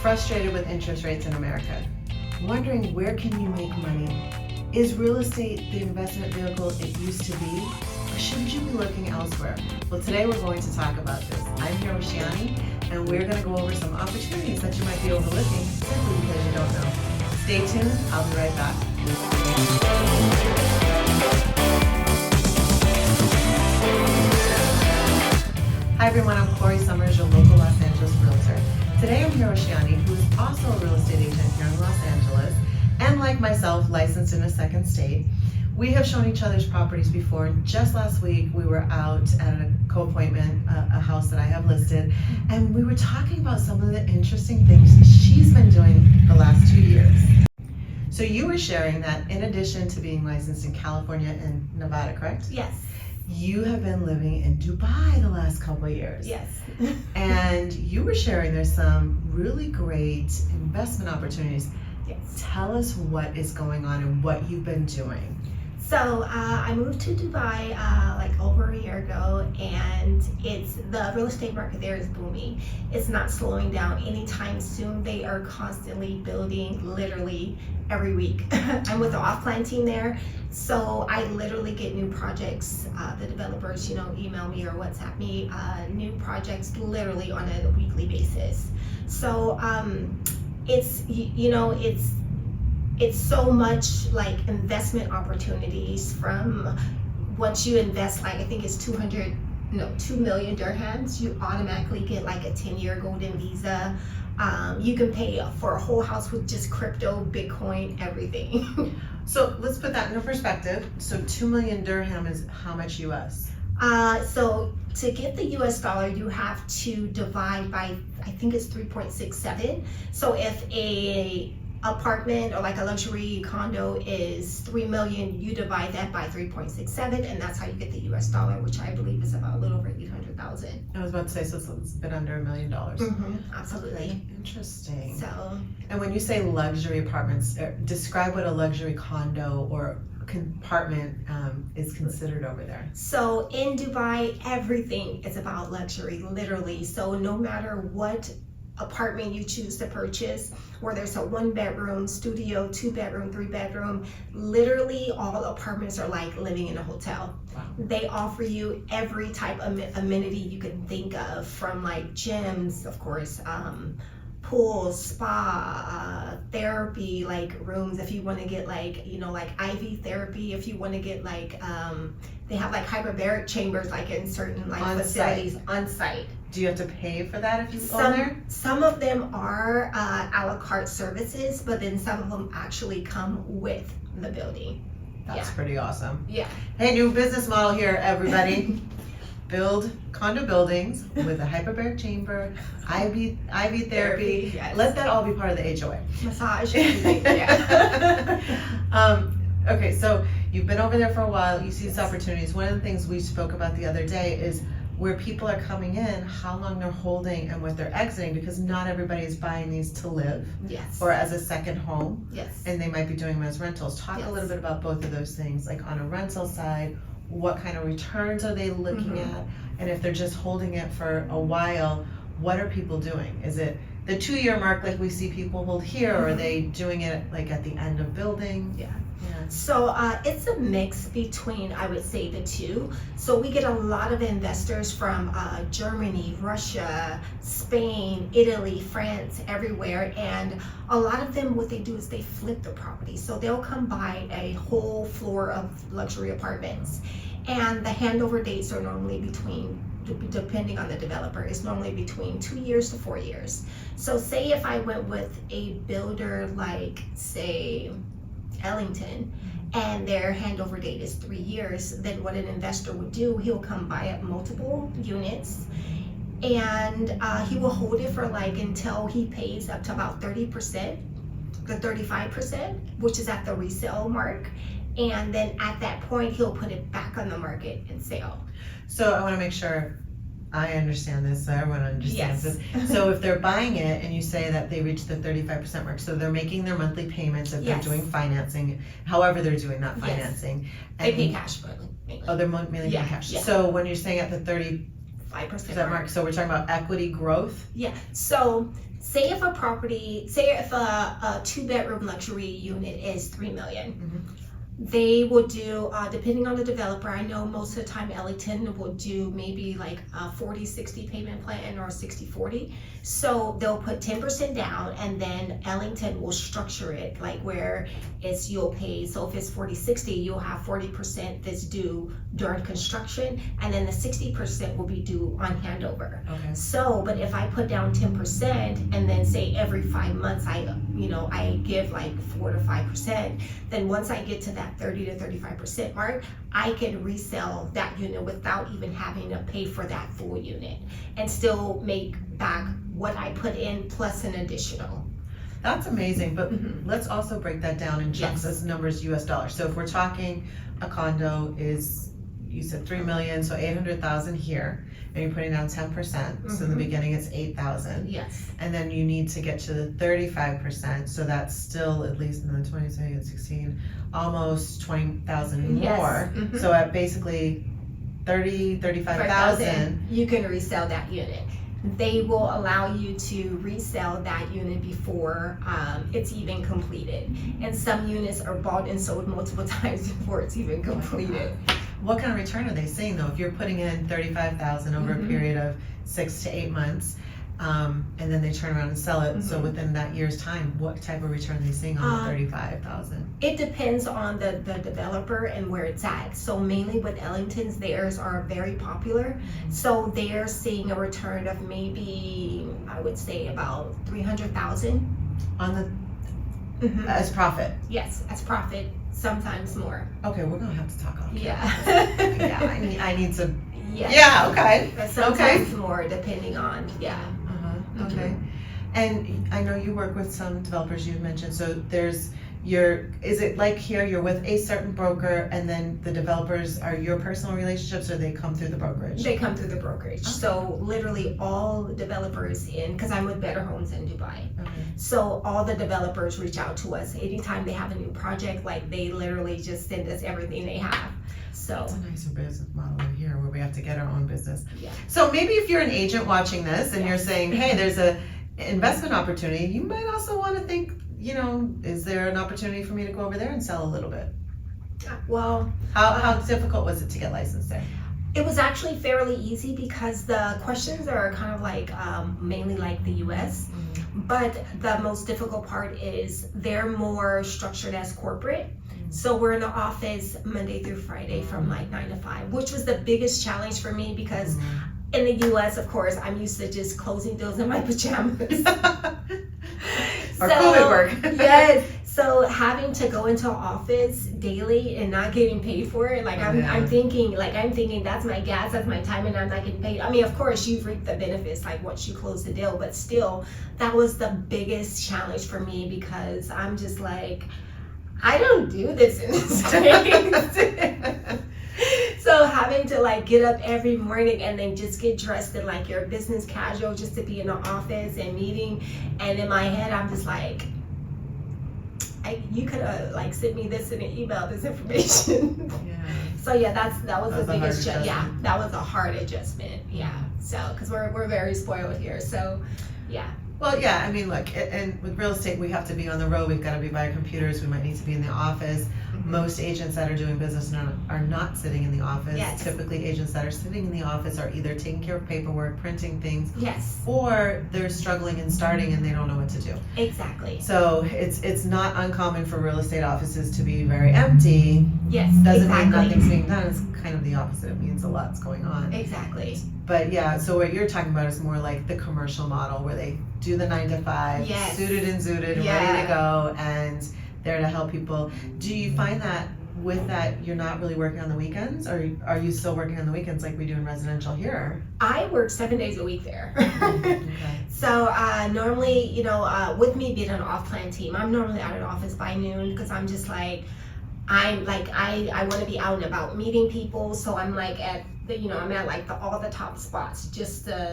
Frustrated with interest rates in America? Wondering where can you make money? Is real estate the investment vehicle it used to be? Or should you be looking elsewhere? Well, today we're going to talk about this. I'm here with Shiani, and we're going to go over some opportunities that you might be overlooking simply because you don't know. Stay tuned. I'll be right back. Hi everyone, I'm Corrie Sommers, your local Los Angeles realtor. Today I'm here with Shiani, who is also a real estate agent here in Los Angeles, and like myself, licensed in a second state. We have shown each other's properties before. Just last week, we were out at a co-appointment, a house that I have listed, and we were talking about some of the interesting things she's been doing the last 2 years. So you were sharing that in addition to being licensed in California and Nevada, correct? Yes. You have been living in Dubai the last couple of years. Yes. And you were sharing there's some really great investment opportunities. Yes. Tell us what is going on and what you've been doing. So I moved to Dubai like over a year ago, and the real estate market there is booming. It's not slowing down anytime soon. They are constantly building, literally every week. I'm with the off-plan team there, so I literally get new projects. The developers, email me or WhatsApp me new projects literally on a weekly basis. So it's so much like investment opportunities from once you invest, like I think it's 2 million dirhams, you automatically get like a 10-year golden visa. You can pay for a whole house with just crypto, Bitcoin, everything. So let's put that into perspective. So 2 million dirham is how much US? So to get the US dollar, you have to divide by, I think it's 3.67. So if a apartment or like a luxury condo is 3 million, you divide that by 3.67, and that's how you get the US dollar, which I believe is about a little over 800,000. I was about to say, so it's a bit under $1 million. Absolutely. Interesting. So, and when you say luxury apartments, describe what a luxury condo or compartment is considered over there. So in Dubai, everything is about luxury, literally. So no matter what apartment you choose to purchase, whether it's a 1-bedroom, studio, 2-bedroom, 3-bedroom, literally all apartments are like living in a hotel. Wow. They offer you every type of amenity you can think of, from like gyms, of course, pool, spa, therapy, like rooms if you want to get like, like IV therapy, if you want to get like, they have like hyperbaric chambers like in certain like facilities on site. Do you have to pay for that if you go there? Some of them are a la carte services, but then some of them actually come with the building. That's pretty awesome. Yeah. Hey, new business model here, everybody. Build condo buildings with a hyperbaric chamber, IV therapy. Yes. Let that all be part of the HOA. Massage. Yeah. Okay, so you've been over there for a while. You see these opportunities. One of the things we spoke about the other day is where people are coming in, how long they're holding and what they're exiting, because not everybody is buying these to live. Yes. Or as a second home. Yes. And they might be doing them as rentals. Talk a little bit about both of those things, like on a rental side, what kind of returns are they looking at? And if they're just holding it for a while, what are people doing? Is it the 2-year mark like we see people hold here, or are they doing it like at the end of building? Yeah. So it's a mix between, I would say, the two. So we get a lot of investors from Germany, Russia, Spain, Italy, France, everywhere. And a lot of them, what they do is they flip the property. So they'll come buy a whole floor of luxury apartments. And the handover dates are normally between, depending on the developer, is normally between 2 years to 4 years. So say if I went with a builder like, say, Ellington, and their handover date is 3 years, then what an investor would do, he'll come buy up multiple units, and he will hold it for like until he pays up to about 30%, the 35%, which is at the resale mark. And then at that point, he'll put it back on the market and sell. So I want to make sure I understand this, so everyone understands this. So if they're buying it and you say that they reach the 35% mark, so they're making their monthly payments if they're doing financing, however they're doing that financing. They pay cash for it. Oh, they're mainly paying cash. Yeah. So when you're saying at the 5% Percent mark. So we're talking about equity growth. Yeah. So say if a 2-bedroom luxury unit is $3 million. Mm-hmm. They will do, depending on the developer, I know most of the time Ellington will do maybe like a 40-60 payment plan or 60-40. So they'll put 10% down, and then Ellington will structure it like where you'll pay, so if it's 40-60, you'll have 40% that's due during construction, and then the 60% will be due on handover. Okay. So, but if I put down 10% and then say every 5 months I give like 4 to 5%, then once I get to that 30 to 35% mark, I can resell that unit without even having to pay for that full unit and still make back what I put in plus an additional. That's amazing, but let's also break that down in chunks as numbers US dollars. So if we're talking a condo is, you said 3 million, so 800,000 here, and you're putting down 10%. So in the beginning it's 8,000. Yes. And then you need to get to the 35%. So that's still at least in the 20, 16, almost 20,000 more. So at basically 35,000, you can resell that unit. They will allow you to resell that unit before it's even completed. And some units are bought and sold multiple times before it's even completed. What kind of return are they seeing though? If you're putting in 35,000 over a period of 6 to 8 months, and then they turn around and sell it, so within that year's time, what type of return are they seeing on the 35,000? It depends on the developer and where it's at. So mainly with Ellington's, theirs are very popular. So they're seeing a return of maybe, I would say about 300,000 on the as profit. Yes, as profit, sometimes more. Okay, we're gonna have to talk off. Yeah. Yeah, I need to. Yes. Yeah. Okay. But sometimes more, depending on Okay. And I know you work with some developers you mentioned, so there's is it like here you're with a certain broker and then the developers are your personal relationships, or they come through the brokerage? They come through the brokerage. Okay. So literally all developers because I'm with Better Homes in Dubai. Okay. So all the developers reach out to us anytime they have a new project, like they literally just send us everything they have. So it's a nicer business model here where we have to get our own business. Yeah. So maybe if you're an agent watching this and you're saying, hey, there's a investment opportunity, you might also want to think, is there an opportunity for me to go over there and sell a little bit? Well, how difficult was it to get licensed there? It was actually fairly easy because the questions are kind of like mainly like the US, but the most difficult part is they're more structured as corporate. So we're in the office Monday through Friday from like 9 to 5, which was the biggest challenge for me because in the US, of course, I'm used to just closing deals in my pajamas. Or COVID work. Yes. So having to go into an office daily and not getting paid for it, like I'm thinking that's my gas, that's my time, and I'm not getting paid. I mean, of course, you reap the benefits like once you close the deal, but still, that was the biggest challenge for me because I'm just like, I don't do this in the States. So having to like get up every morning and then just get dressed in like your business casual just to be in the office and meeting, and in my head I'm just like, you could have like sent me this in an email, this information. Yeah. So yeah, that was the biggest that was a hard adjustment. Yeah. So because we're very spoiled here. So yeah. Well, yeah, I mean, look, and with real estate, we have to be on the road. We've got to be by computers. We might need to be in the office. Most agents that are doing business are not sitting in the office. Yes. Typically, agents that are sitting in the office are either taking care of paperwork, printing things, yes, or they're struggling and starting and they don't know what to do. Exactly. So it's not uncommon for real estate offices to be very empty. Yes, doesn't mean nothing's being done. It's kind of the opposite. It means a lot's going on. Exactly. But yeah, so what you're talking about is more like the commercial model where they do the 9 to 5, yes, suited and zooted, and ready to go, and there to help people. Do you find that with that you're not really working on the weekends, or are you still working on the weekends like we do in residential here? I work 7 days a week there. Okay. So normally, with me being an off-plan team, I'm normally out of the office by noon because I'm just like, I want to be out and about meeting people, so I'm like at I'm at like all the top spots just to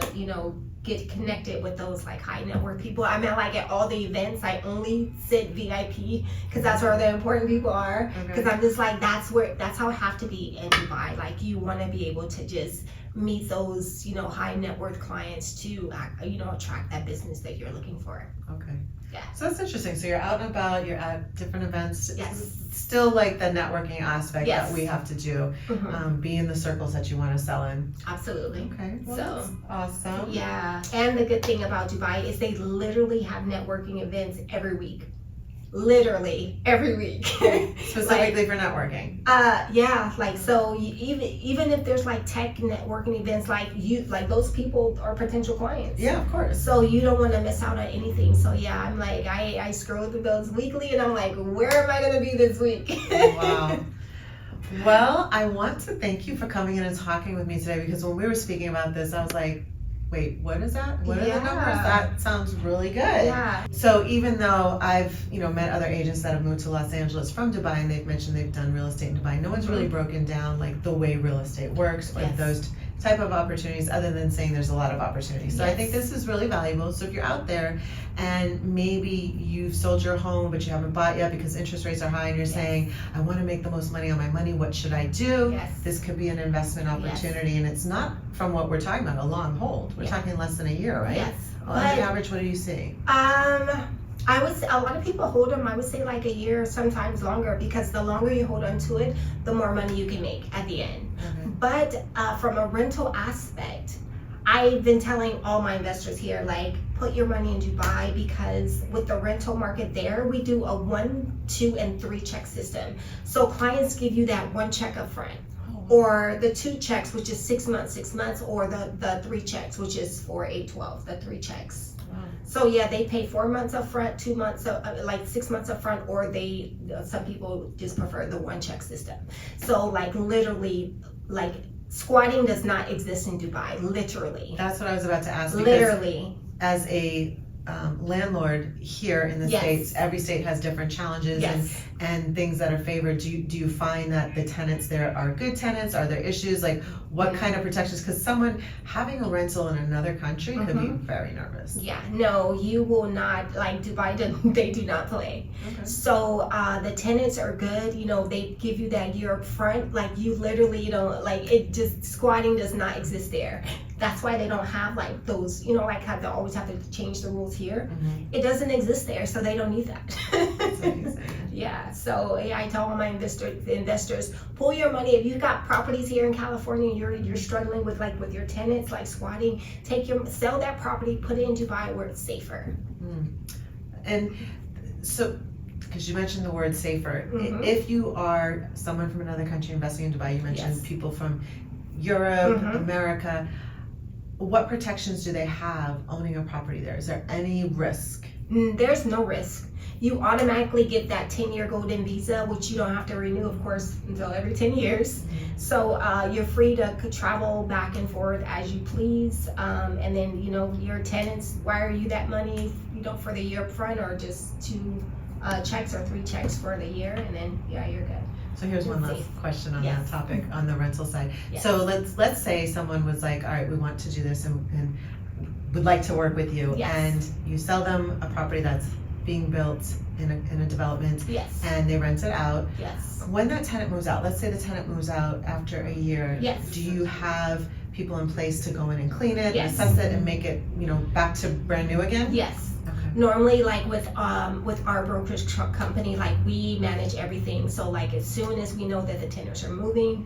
get connected with those like high net worth people. I'm at all the events. I only sit VIP because that's where the important people are. Because I'm just like that's how I have to be in Dubai. Like you want to be able to just meet those, high net worth clients to, attract that business that you're looking for. Okay. Yeah. So that's interesting. So you're out and about, you're at different events. Yes. Still like the networking aspect Yes. that we have to do. Mhm. Be in the circles that you want to sell in. Absolutely. Okay. Well, So, that's awesome. yeah. And the good thing about Dubai is they literally have networking events every week. Literally every week. Specifically for networking. Yeah, like, so even if there's like tech networking events, like those people are potential clients. Yeah, of course. So you don't want to miss out on anything. So yeah, I'm like, I scroll through those weekly and I'm like, where am I gonna be this week? Wow. Well, I want to thank you for coming in and talking with me today, because when we were speaking about this, I was like, wait, what is that? What are the numbers? That sounds really good. Yeah. So even though I've, met other agents that have moved to Los Angeles from Dubai, and they've mentioned they've done real estate in Dubai, no one's really broken down like the way real estate works or Yes. those type of opportunities, other than saying there's a lot of opportunities. So I Yes. think this is really valuable. So if you're out there and maybe you've sold your home but you haven't bought yet because interest rates are high, and you're Yes. saying, I want to make the most money on my money, what should I do? Yes. This could be an investment opportunity, and it's not from what we're talking about, a long hold. We're Yeah. talking less than a year, right? Yes. On the average, what do you see? I would say a lot of people hold them, I would say like a year, sometimes longer, because the longer you hold on to it, the more money you can make at the end. Okay. But from a rental aspect, I've been telling all my investors here, like, put your money in Dubai, because with the rental market there, we do a 1, 2, and 3 check system. So clients give you that 1 check up front, or the 2 checks, which is 6 months, or the 3 checks, which is for 8-12, the 3 checks. Wow. So yeah, they pay 4 months up front, 2 months, like 6 months up front, or some people just prefer the 1 check system. So like literally, like squatting does not exist in Dubai, literally. That's what I was about to ask. Literally. As a landlord here in the Yes. States, every state has different challenges Yes. and things that are favored. Do you find that the tenants there are good tenants? Are there issues? Like, what kind of protections? Because someone having a rental in another country could be very nervous. Yeah, no, you will not, like Dubai, they do not play. Okay. So the tenants are good, they give you that year up front, like you literally, squatting does not exist there. That's why they don't have like those, like how they always have to change the rules here. It doesn't exist there, so they don't need that. That's amazing. Yeah, so yeah, I tell all my investors, pull your money. If you've got properties here in California and you're struggling with your tenants, like squatting, sell that property, put it in Dubai where it's safer. And so, because you mentioned the word safer, Mhm. if you are someone from another country investing in Dubai, you mentioned Yes. people from Europe, Mhm. America, what protections do they have owning a property there? Is there any risk? There's no risk. You automatically get that 10-year golden visa, which you don't have to renew, of course, until every 10 years. So you're free to travel back and forth as you please. And then, your tenants wire you that money, for the year up front, or just 2 checks or 3 checks for the year, and then, yeah, you're good. So here's one last question on that topic, on the rental side. Yes. So let's say someone was like, all right, we want to do this and would like to work with you, Yes. and you sell them a property that's being built in a development, Yes. and they rent it out. Yes. When that tenant moves out, let's say the tenant moves out after a year, Yes. do you have people in place to go in and clean it, Yes. assess it, and make it, back to brand new again? Yes. Okay. Normally, like with our brokerage company, like we manage everything. So like as soon as we know that the tenants are moving,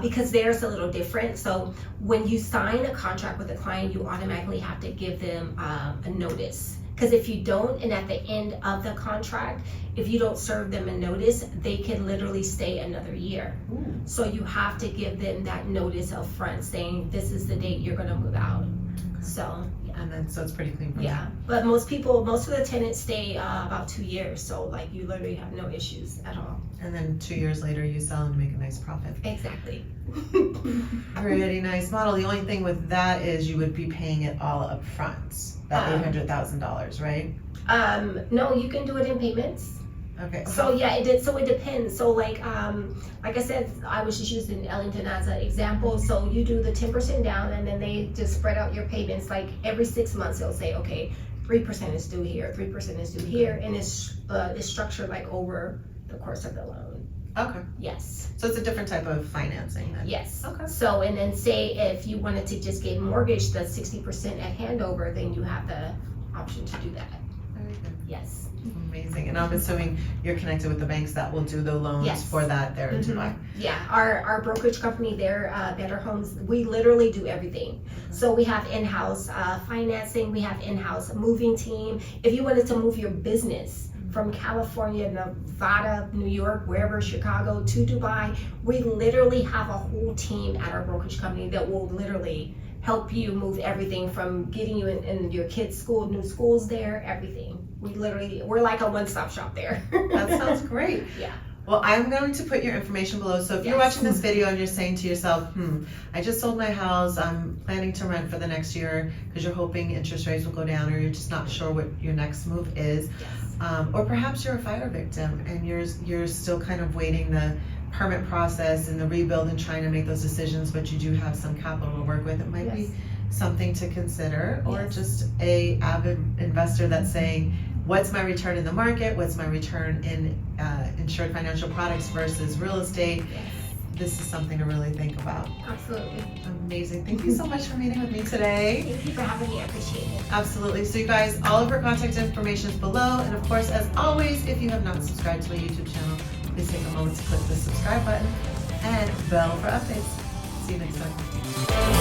because theirs a little different. So when you sign a contract with a client, you automatically have to give them a notice. Because if you don't, and at the end of the contract, if you don't serve them a notice, they can literally stay another year. Ooh. So you have to give them that notice up front saying this is the date you're gonna move out. So And then, so it's pretty clean from yeah, but most of the tenants stay about 2 years, so like you literally have no issues at all. there. And then 2 years later, you sell and make a nice profit. Exactly. Pretty nice model. The only thing with that is you would be paying it all up front, that $800,000, right? No, you can do it in payments. Okay. So yeah, it depends. So like I said, I was just using Ellington as an example. So you do the 10% down, and then they just spread out your payments. Like every 6 months, they'll say, okay, 3% is due here, 3% is due here, and it's structured like over the course of the loan. Okay. Yes. So it's a different type of financing then? Yes. Okay. So, and then say if you wanted to just get mortgaged the 60% at handover, then you have the option to do that. Very good. Yes. Amazing. And I'm assuming you're connected with the banks that will do the loans Yes. for that there in Dubai. Yeah, our brokerage company there, Better Homes, we literally do everything. So we have in-house financing, we have in-house moving team. If you wanted to move your business from California, Nevada, New York, wherever, Chicago to Dubai, we literally have a whole team at our brokerage company that will literally help you move everything from getting you in your kids' school, new schools there, everything. We're like a one-stop shop there. That sounds great. Yeah. Well, I'm going to put your information below. So if you're Yes. watching this video and you're saying to yourself, I just sold my house, I'm planning to rent for the next year because you're hoping interest rates will go down, or you're just not sure what your next move is. Yes. Or perhaps you're a fire victim and you're still kind of waiting the permit process and the rebuild and trying to make those decisions, but you do have some capital to work with. It might be something to consider, or Yes. just a avid investor that's saying, what's my return in the market? What's my return in insured financial products versus real estate? Yes. This is something to really think about. Absolutely. Amazing. Thank you so much for meeting with me today. Thank you for having me. I appreciate it. Absolutely. So you guys, all of her contact information is below. And of course, as always, if you have not subscribed to my YouTube channel, please take a moment to click the subscribe button and bell for updates. See you next time.